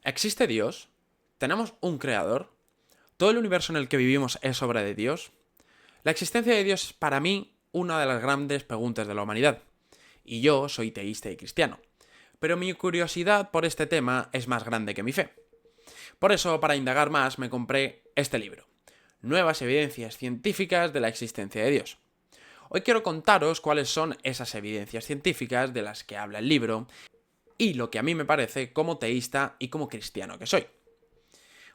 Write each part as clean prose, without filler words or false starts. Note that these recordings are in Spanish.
¿Existe Dios? ¿Tenemos un creador? ¿Todo el universo en el que vivimos es obra de Dios? La existencia de Dios es para mí una de las grandes preguntas de la humanidad. Y yo soy teísta y cristiano. Pero mi curiosidad por este tema es más grande que mi fe. Por eso, para indagar más, me compré este libro. Nuevas evidencias científicas de la existencia de Dios. Hoy quiero contaros cuáles son esas evidencias científicas de las que habla el libro y lo que a mí me parece como teísta y como cristiano que soy.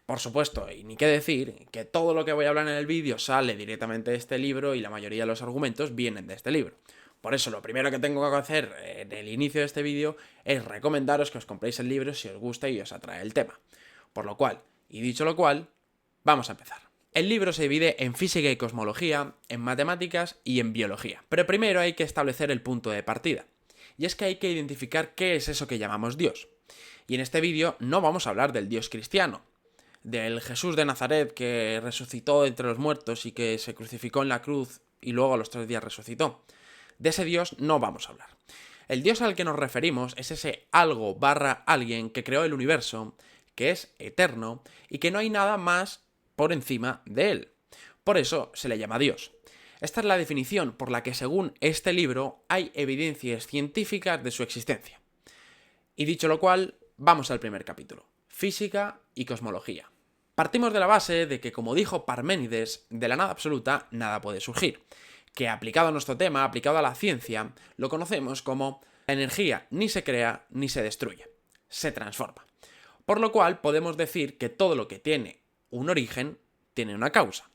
Por supuesto, y ni qué decir, que todo lo que voy a hablar en el vídeo sale directamente de este libro y la mayoría de los argumentos vienen de este libro. Por eso lo primero que tengo que hacer en el inicio de este vídeo es recomendaros que os compréis el libro si os gusta y os atrae el tema. Por lo cual, y dicho lo cual, vamos a empezar. El libro se divide en física y cosmología, en matemáticas y en biología. Pero primero hay que establecer el punto de partida. Y es que hay que identificar qué es eso que llamamos Dios. Y en este vídeo no vamos a hablar del Dios cristiano, del Jesús de Nazaret que resucitó entre los muertos y que se crucificó en la cruz y luego a los 3 días resucitó. De ese Dios no vamos a hablar. El Dios al que nos referimos es ese algo barra alguien que creó el universo, que es eterno y que no hay nada más por encima de él. Por eso se le llama Dios. Esta es la definición por la que, según este libro, hay evidencias científicas de su existencia. Y dicho lo cual, vamos al primer capítulo: física y cosmología. Partimos de la base de que, como dijo Parménides, de la nada absoluta nada puede surgir, que aplicado a nuestro tema, aplicado a la ciencia, lo conocemos como la energía ni se crea ni se destruye, se transforma. Por lo cual podemos decir que todo lo que tiene un origen tiene una causa.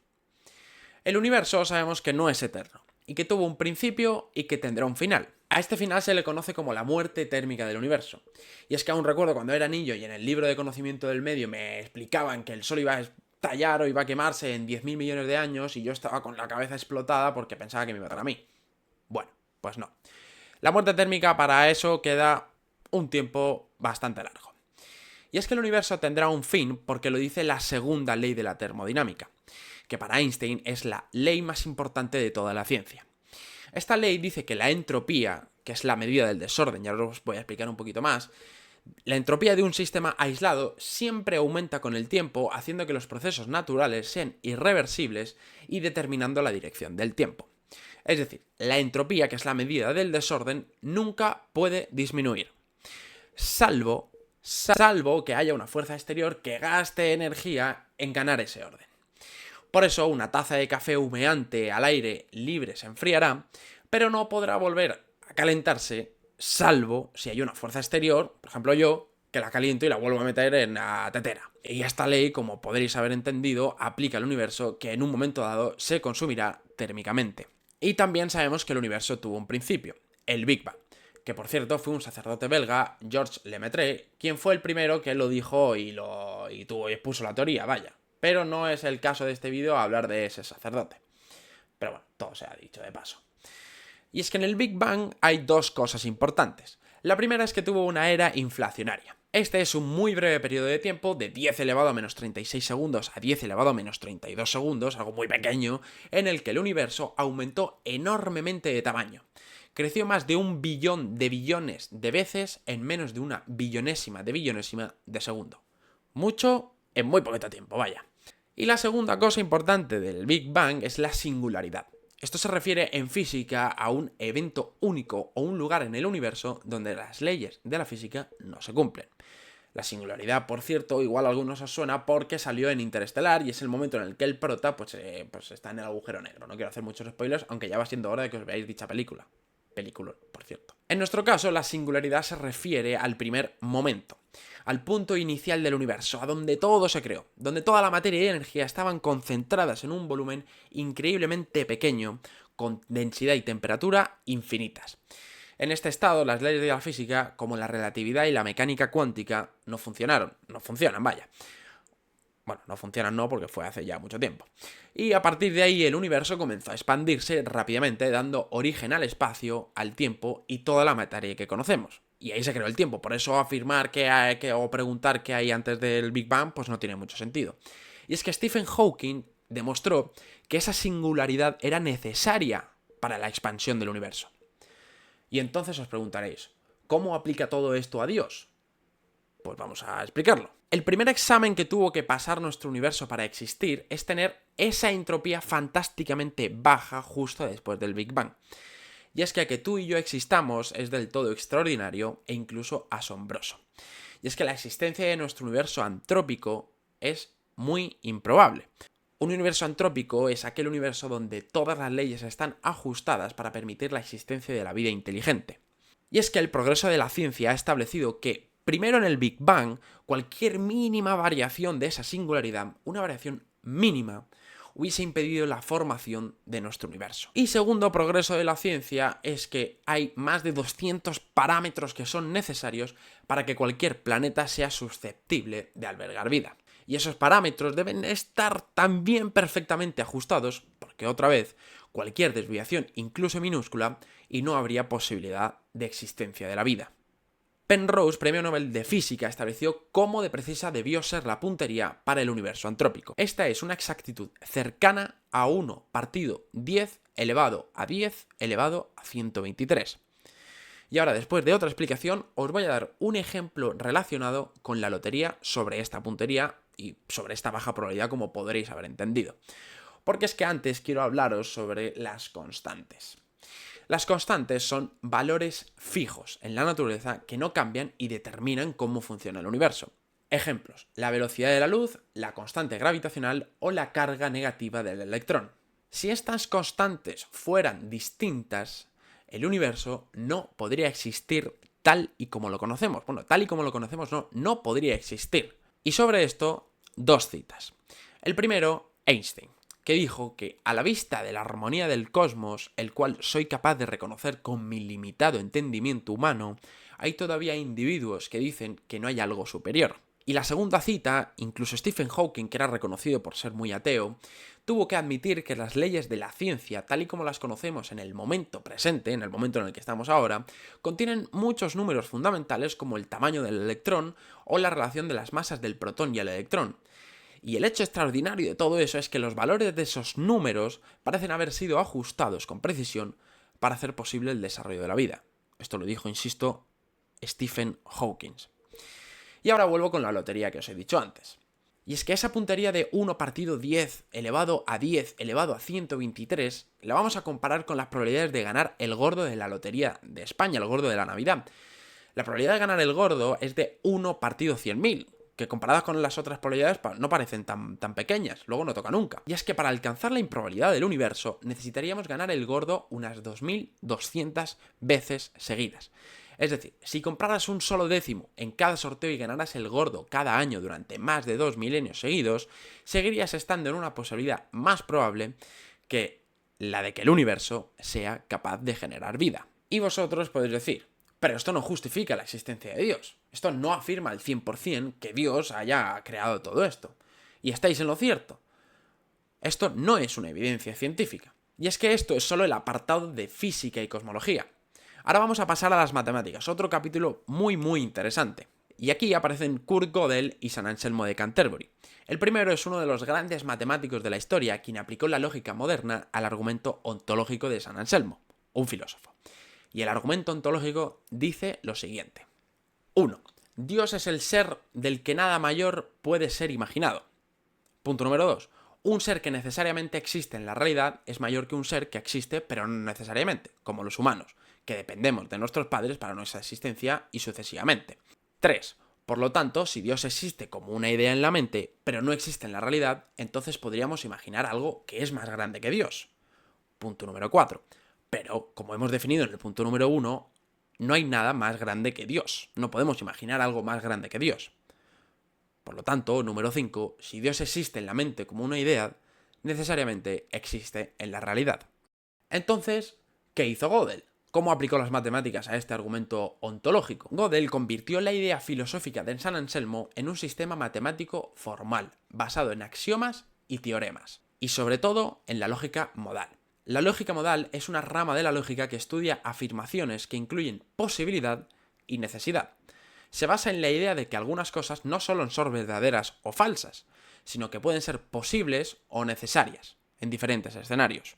El universo sabemos que no es eterno, y que tuvo un principio y que tendrá un final. A este final se le conoce como la muerte térmica del universo. Y es que aún recuerdo cuando era niño y en el libro de conocimiento del medio me explicaban que el Sol iba a estallar o iba a quemarse en 10.000 millones de años y yo estaba con la cabeza explotada porque pensaba que me iba a dar a mí. Bueno, pues no. La muerte térmica para eso queda un tiempo bastante largo. Y es que el universo tendrá un fin porque lo dice la segunda ley de la termodinámica, que para Einstein es la ley más importante de toda la ciencia. Esta ley dice que la entropía, que es la medida del desorden, ya os voy a explicar un poquito más, la entropía de un sistema aislado siempre aumenta con el tiempo, haciendo que los procesos naturales sean irreversibles y determinando la dirección del tiempo. Es decir, la entropía, que es la medida del desorden, nunca puede disminuir, salvo que haya una fuerza exterior que gaste energía en ganar ese orden. Por eso, una taza de café humeante al aire libre se enfriará, pero no podrá volver a calentarse, salvo si hay una fuerza exterior, por ejemplo yo, que la caliento y la vuelvo a meter en la tetera. Y esta ley, como podréis haber entendido, aplica al universo, que en un momento dado se consumirá térmicamente. Y también sabemos que el universo tuvo un principio, el Big Bang, que por cierto fue un sacerdote belga, Georges Lemaitre, quien fue el primero que lo dijo y expuso la teoría, vaya. Pero no es el caso de este vídeo hablar de ese sacerdote. Pero bueno, todo se ha dicho de paso. Y es que en el Big Bang hay dos cosas importantes. La primera es que tuvo una era inflacionaria. Este es un muy breve periodo de tiempo, de 10 elevado a menos 36 segundos a 10 elevado a menos 32 segundos, algo muy pequeño, en el que el universo aumentó enormemente de tamaño. Creció más de 1 billón de billones de veces en menos de una billonésima de segundo. Mucho en muy poquito tiempo, vaya. Y la segunda cosa importante del Big Bang es la singularidad. Esto se refiere en física a un evento único o un lugar en el universo donde las leyes de la física no se cumplen. La singularidad, por cierto, igual a algunos os suena porque salió en Interestelar y es el momento en el que el prota pues está en el agujero negro. No quiero hacer muchos spoilers, aunque ya va siendo hora de que os veáis dicha película. Película, por cierto. En nuestro caso, la singularidad se refiere al primer momento, al punto inicial del universo, a donde todo se creó, donde toda la materia y energía estaban concentradas en un volumen increíblemente pequeño, con densidad y temperatura infinitas. En este estado, las leyes de la física, como la relatividad y la mecánica cuántica, no funcionan, vaya. Bueno, no funcionan no, porque fue hace ya mucho tiempo. Y a partir de ahí el universo comenzó a expandirse rápidamente, dando origen al espacio, al tiempo y toda la materia que conocemos. Y ahí se creó el tiempo, por eso afirmar o preguntar qué hay antes del Big Bang, pues no tiene mucho sentido. Y es que Stephen Hawking demostró que esa singularidad era necesaria para la expansión del universo. Y entonces os preguntaréis, ¿cómo aplica todo esto a Dios? Pues vamos a explicarlo. El primer examen que tuvo que pasar nuestro universo para existir es tener esa entropía fantásticamente baja justo después del Big Bang. Y es que a que tú y yo existamos es del todo extraordinario e incluso asombroso. Y es que la existencia de nuestro universo antrópico es muy improbable. Un universo antrópico es aquel universo donde todas las leyes están ajustadas para permitir la existencia de la vida inteligente. Y es que el progreso de la ciencia ha establecido que, primero en el Big Bang, cualquier mínima variación de esa singularidad, una variación mínima, hubiese impedido la formación de nuestro universo. Y segundo progreso de la ciencia es que hay más de 200 parámetros que son necesarios para que cualquier planeta sea susceptible de albergar vida. Y esos parámetros deben estar también perfectamente ajustados, porque otra vez, cualquier desviación, incluso minúscula, y no habría posibilidad de existencia de la vida. Penrose, premio Nobel de Física, estableció cómo de precisa debió ser la puntería para el universo antrópico. Esta es una exactitud cercana a 1 partido 10 elevado a 10 elevado a 123. Y ahora, después de otra explicación, os voy a dar un ejemplo relacionado con la lotería sobre esta puntería y sobre esta baja probabilidad, como podréis haber entendido. Porque es que antes quiero hablaros sobre las constantes. Las constantes son valores fijos en la naturaleza que no cambian y determinan cómo funciona el universo. Ejemplos: la velocidad de la luz, la constante gravitacional o la carga negativa del electrón. Si estas constantes fueran distintas, el universo no podría existir tal y como lo conocemos. Bueno, tal y como lo conocemos no podría existir. Y sobre esto, dos citas. El primero, Einstein, que dijo que a la vista de la armonía del cosmos, el cual soy capaz de reconocer con mi limitado entendimiento humano, hay todavía individuos que dicen que no hay algo superior. Y la segunda cita, incluso Stephen Hawking, que era reconocido por ser muy ateo, tuvo que admitir que las leyes de la ciencia, tal y como las conocemos en el momento presente, en el momento en el que estamos ahora, contienen muchos números fundamentales como el tamaño del electrón o la relación de las masas del protón y el electrón. Y el hecho extraordinario de todo eso es que los valores de esos números parecen haber sido ajustados con precisión para hacer posible el desarrollo de la vida. Esto lo dijo, insisto, Stephen Hawking. Y ahora vuelvo con la lotería que os he dicho antes. Y es que esa puntería de 1 partido 10 elevado a 10 elevado a 123 la vamos a comparar con las probabilidades de ganar el gordo de la lotería de España, el gordo de la Navidad. La probabilidad de ganar el gordo es de 1 partido 100.000, que comparadas con las otras probabilidades no parecen tan pequeñas, luego no toca nunca. Y es que para alcanzar la improbabilidad del universo necesitaríamos ganar el gordo unas 2200 veces seguidas. Es decir, si compraras un solo décimo en cada sorteo y ganaras el gordo cada año durante más de 2 milenios seguidos, seguirías estando en una posibilidad más probable que la de que el universo sea capaz de generar vida. Y vosotros podéis decir: pero esto no justifica la existencia de Dios. Esto no afirma al 100% que Dios haya creado todo esto. Y estáis en lo cierto. Esto no es una evidencia científica. Y es que esto es solo el apartado de física y cosmología. Ahora vamos a pasar a las matemáticas, otro capítulo muy interesante. Y aquí aparecen Kurt Gödel y San Anselmo de Canterbury. El primero es uno de los grandes matemáticos de la historia, quien aplicó la lógica moderna al argumento ontológico de San Anselmo, un filósofo. Y el argumento ontológico dice lo siguiente. 1. Dios es el ser del que nada mayor puede ser imaginado. Punto número 2. Un ser que necesariamente existe en la realidad es mayor que un ser que existe pero no necesariamente, como los humanos, que dependemos de nuestros padres para nuestra existencia y sucesivamente. 3. Por lo tanto, si Dios existe como una idea en la mente, pero no existe en la realidad, entonces podríamos imaginar algo que es más grande que Dios. Punto número 4. Pero, como hemos definido en el punto número 1, no hay nada más grande que Dios. No podemos imaginar algo más grande que Dios. Por lo tanto, número 5, si Dios existe en la mente como una idea, necesariamente existe en la realidad. Entonces, ¿qué hizo Gödel? ¿Cómo aplicó las matemáticas a este argumento ontológico? Gödel convirtió la idea filosófica de San Anselmo en un sistema matemático formal, basado en axiomas y teoremas, y sobre todo en la lógica modal. La lógica modal es una rama de la lógica que estudia afirmaciones que incluyen posibilidad y necesidad. Se basa en la idea de que algunas cosas no solo son verdaderas o falsas, sino que pueden ser posibles o necesarias en diferentes escenarios.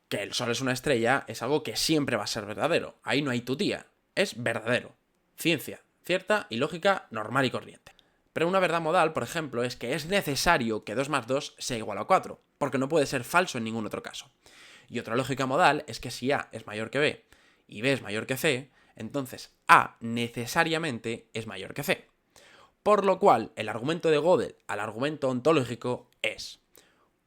Que el Sol es una estrella es algo que siempre va a ser verdadero. Ahí no hay tutía. Es verdadero. Ciencia cierta y lógica normal y corriente. Pero una verdad modal, por ejemplo, es que es necesario que 2 más 2 sea igual a 4, porque no puede ser falso en ningún otro caso. Y otra lógica modal es que si A es mayor que B y B es mayor que C, entonces A necesariamente es mayor que C. Por lo cual, el argumento de Gödel al argumento ontológico es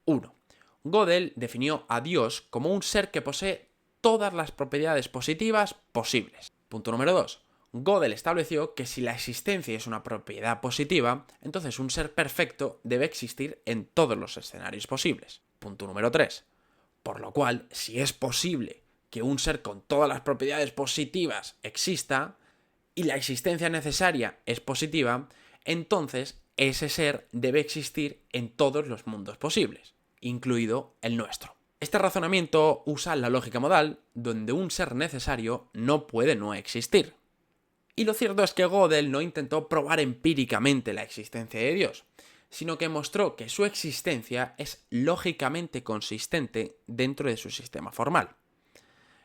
1. Gödel definió a Dios como un ser que posee todas las propiedades positivas posibles. Punto número 2. Gödel estableció que si la existencia es una propiedad positiva, entonces un ser perfecto debe existir en todos los escenarios posibles. Punto número 3. Por lo cual, si es posible que un ser con todas las propiedades positivas exista, y la existencia necesaria es positiva, entonces ese ser debe existir en todos los mundos posibles, incluido el nuestro. Este razonamiento usa la lógica modal, donde un ser necesario no puede no existir. Y lo cierto es que Gödel no intentó probar empíricamente la existencia de Dios, sino que mostró que su existencia es lógicamente consistente dentro de su sistema formal.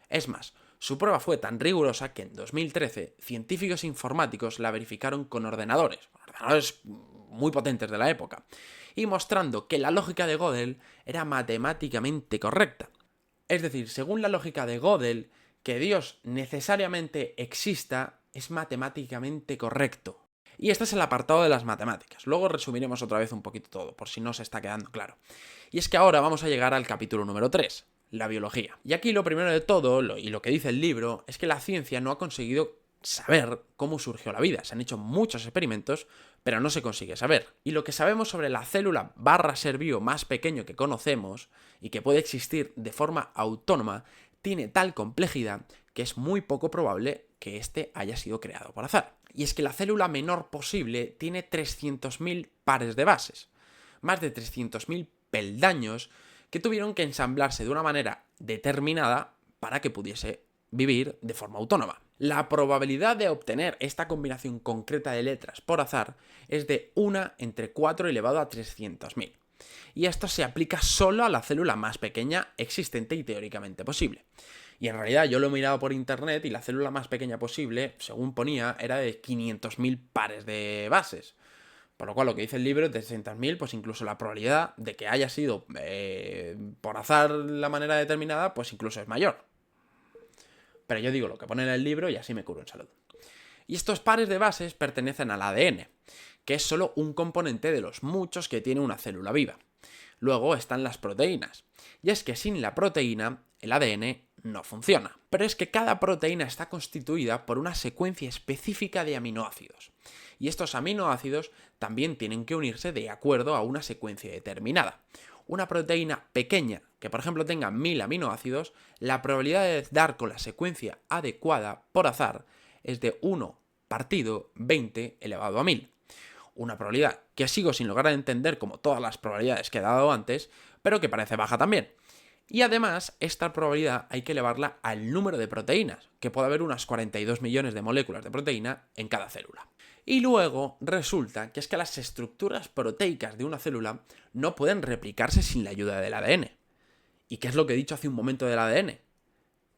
Es más, su prueba fue tan rigurosa que en 2013 científicos informáticos la verificaron con ordenadores muy potentes de la época, y mostrando que la lógica de Gödel era matemáticamente correcta. Es decir, según la lógica de Gödel, que Dios necesariamente exista es matemáticamente correcto. Y este es el apartado de las matemáticas. Luego resumiremos otra vez un poquito todo, por si no se está quedando claro. Y es que ahora vamos a llegar al capítulo número 3, la biología. Y aquí lo primero de todo, y lo que dice el libro, es que la ciencia no ha conseguido saber cómo surgió la vida. Se han hecho muchos experimentos, pero no se consigue saber. Y lo que sabemos sobre la célula barra ser vivo más pequeño que conocemos, y que puede existir de forma autónoma, tiene tal complejidad que es muy poco probable que éste haya sido creado por azar. Y es que la célula menor posible tiene 300.000 pares de bases, más de 300.000 peldaños que tuvieron que ensamblarse de una manera determinada para que pudiese vivir de forma autónoma. La probabilidad de obtener esta combinación concreta de letras por azar es de 1 entre 4 elevado a 300.000. Y esto se aplica solo a la célula más pequeña existente y teóricamente posible. Y en realidad yo lo he mirado por internet y la célula más pequeña posible, según ponía, era de 500.000 pares de bases. Por lo cual lo que dice el libro es de 300.000, pues incluso la probabilidad de que haya sido por azar la manera determinada, pues incluso es mayor. Pero yo digo lo que pone en el libro y así me curo en salud. Y estos pares de bases pertenecen al ADN, que es solo un componente de los muchos que tiene una célula viva. Luego están las proteínas. Y es que sin la proteína, el ADN no funciona. Pero es que cada proteína está constituida por una secuencia específica de aminoácidos. Y estos aminoácidos también tienen que unirse de acuerdo a una secuencia determinada. Una proteína pequeña, que por ejemplo tenga 1000 aminoácidos, la probabilidad de dar con la secuencia adecuada por azar es de 1 partido 20 elevado a 1000. Una probabilidad que sigo sin lograr entender como todas las probabilidades que he dado antes, pero que parece baja también. Y además, esta probabilidad hay que elevarla al número de proteínas, que puede haber unas 42 millones de moléculas de proteína en cada célula. Y luego resulta que es que las estructuras proteicas de una célula no pueden replicarse sin la ayuda del ADN. ¿Y qué es lo que he dicho hace un momento del ADN?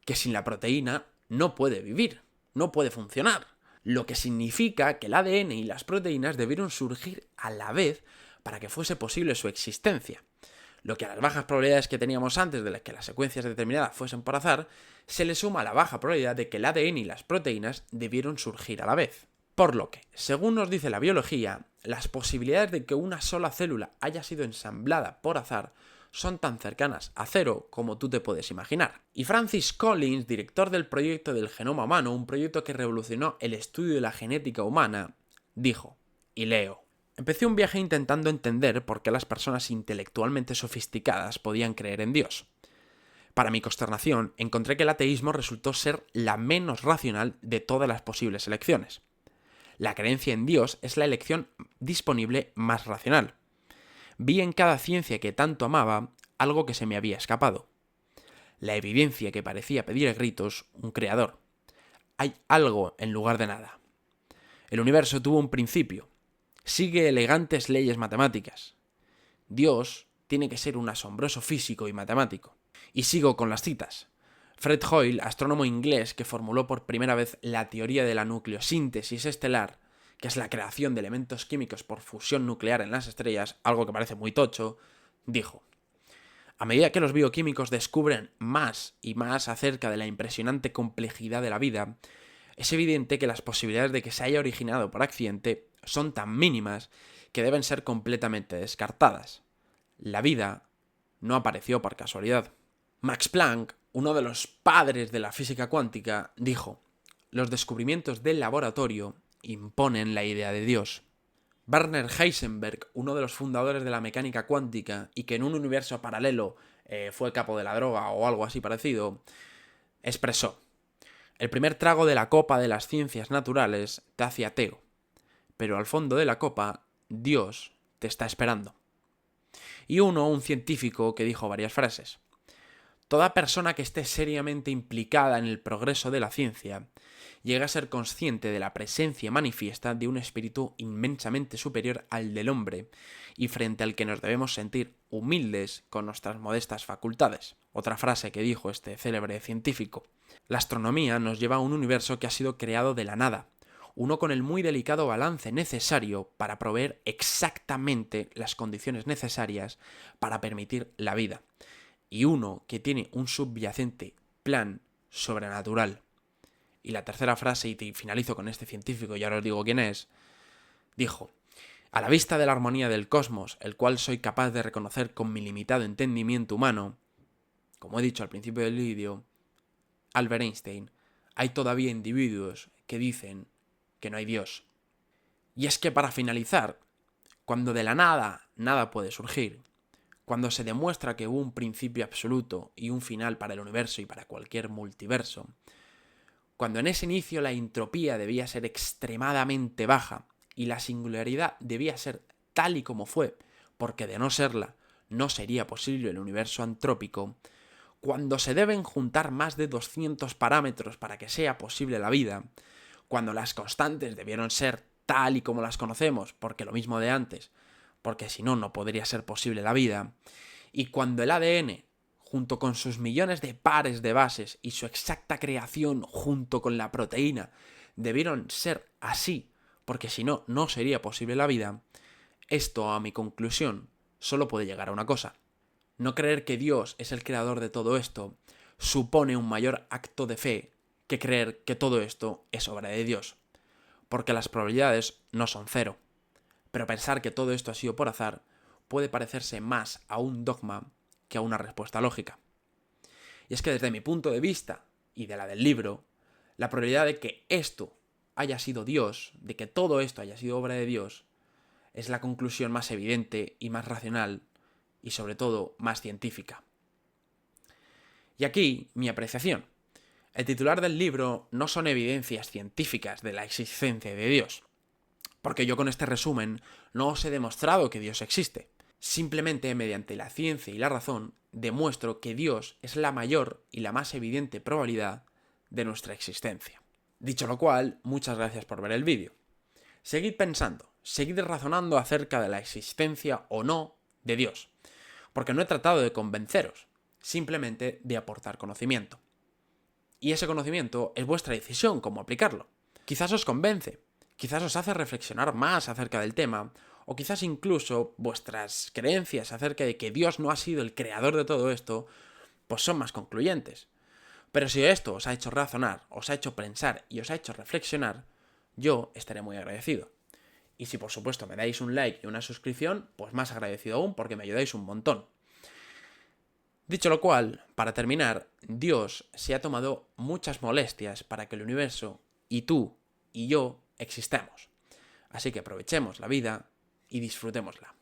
Que sin la proteína no puede vivir, no puede funcionar. Lo que significa que el ADN y las proteínas debieron surgir a la vez para que fuese posible su existencia. Lo que a las bajas probabilidades que teníamos antes de que las secuencias determinadas fuesen por azar, se le suma la baja probabilidad de que el ADN y las proteínas debieron surgir a la vez. Por lo que, según nos dice la biología, las posibilidades de que una sola célula haya sido ensamblada por azar son tan cercanas a cero como tú te puedes imaginar. Y Francis Collins, director del proyecto del genoma humano, un proyecto que revolucionó el estudio de la genética humana, dijo, y leo: empecé un viaje intentando entender por qué las personas intelectualmente sofisticadas podían creer en Dios. Para mi consternación, encontré que el ateísmo resultó ser la menos racional de todas las posibles elecciones. La creencia en Dios es la elección disponible más racional. Vi en cada ciencia que tanto amaba algo que se me había escapado. La evidencia que parecía pedir a gritos un creador. Hay algo en lugar de nada. El universo tuvo un principio. Sigue elegantes leyes matemáticas. Dios tiene que ser un asombroso físico y matemático. Y sigo con las citas. Fred Hoyle, astrónomo inglés que formuló por primera vez la teoría de la nucleosíntesis estelar, que es la creación de elementos químicos por fusión nuclear en las estrellas, algo que parece muy tocho, dijo: a medida que los bioquímicos descubren más y más acerca de la impresionante complejidad de la vida, es evidente que las posibilidades de que se haya originado por accidente son tan mínimas que deben ser completamente descartadas. La vida no apareció por casualidad. Max Planck, uno de los padres de la física cuántica, dijo: los descubrimientos del laboratorio imponen la idea de Dios. Werner Heisenberg, uno de los fundadores de la mecánica cuántica y que en un universo paralelo fue capo de la droga o algo así parecido, expresó: el primer trago de la copa de las ciencias naturales te hace ateo, pero al fondo de la copa Dios te está esperando. Y un científico que dijo varias frases: toda persona que esté seriamente implicada en el progreso de la ciencia llega a ser consciente de la presencia manifiesta de un espíritu inmensamente superior al del hombre y frente al que nos debemos sentir humildes con nuestras modestas facultades. Otra frase que dijo este célebre científico: la astronomía nos lleva a un universo que ha sido creado de la nada, uno con el muy delicado balance necesario para proveer exactamente las condiciones necesarias para permitir la vida, y uno que tiene un subyacente plan sobrenatural. Y la tercera frase, y finalizo con este científico y ahora os digo quién es, dijo: a la vista de la armonía del cosmos, el cual soy capaz de reconocer con mi limitado entendimiento humano, como he dicho al principio del vídeo, Albert Einstein, hay todavía individuos que dicen que no hay Dios. Y es que para finalizar, cuando de la nada nada puede surgir, cuando se demuestra que hubo un principio absoluto y un final para el universo y para cualquier multiverso, cuando en ese inicio la entropía debía ser extremadamente baja y la singularidad debía ser tal y como fue, porque de no serla no sería posible el universo antrópico, cuando se deben juntar más de 200 parámetros para que sea posible la vida, cuando las constantes debieron ser tal y como las conocemos, porque lo mismo de antes, porque si no, no podría ser posible la vida, y cuando el ADN, junto con sus millones de pares de bases y su exacta creación junto con la proteína, debieron ser así, porque si no, no sería posible la vida, esto, a mi conclusión, solo puede llegar a una cosa: no creer que Dios es el creador de todo esto supone un mayor acto de fe que creer que todo esto es obra de Dios, porque las probabilidades no son cero. Pero pensar que todo esto ha sido por azar puede parecerse más a un dogma que a una respuesta lógica. Y es que desde mi punto de vista, y de la del libro, la probabilidad de que esto haya sido Dios, de que todo esto haya sido obra de Dios, es la conclusión más evidente y más racional, y sobre todo más científica. Y aquí mi apreciación. El titular del libro no son evidencias científicas de la existencia de Dios, porque yo con este resumen no os he demostrado que Dios existe. Simplemente mediante la ciencia y la razón demuestro que Dios es la mayor y la más evidente probabilidad de nuestra existencia. Dicho lo cual, muchas gracias por ver el vídeo. Seguid pensando, seguid razonando acerca de la existencia o no de Dios, porque no he tratado de convenceros, simplemente de aportar conocimiento. Y ese conocimiento es vuestra decisión cómo aplicarlo. Quizás os convence, quizás os hace reflexionar más acerca del tema, o quizás incluso vuestras creencias acerca de que Dios no ha sido el creador de todo esto, pues son más concluyentes. Pero si esto os ha hecho razonar, os ha hecho pensar y os ha hecho reflexionar, yo estaré muy agradecido. Y si por supuesto me dais un like y una suscripción, pues más agradecido aún porque me ayudáis un montón. Dicho lo cual, para terminar, Dios se ha tomado muchas molestias para que el universo, y tú, y yo, existamos. Así que aprovechemos la vida y disfrutémosla.